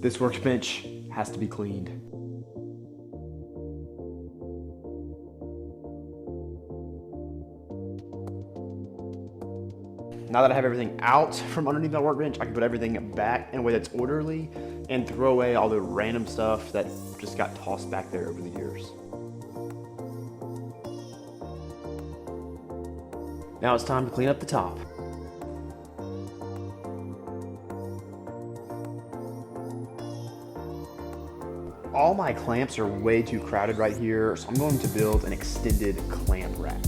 This workbench has to be cleaned. Now that I have everything out from underneath my workbench, I can put everything back in a way that's orderly and throw away all the random stuff that just got tossed back there over the years. Now it's time to clean up the top. All my clamps are way too crowded right here, so I'm going to build an extended clamp rack.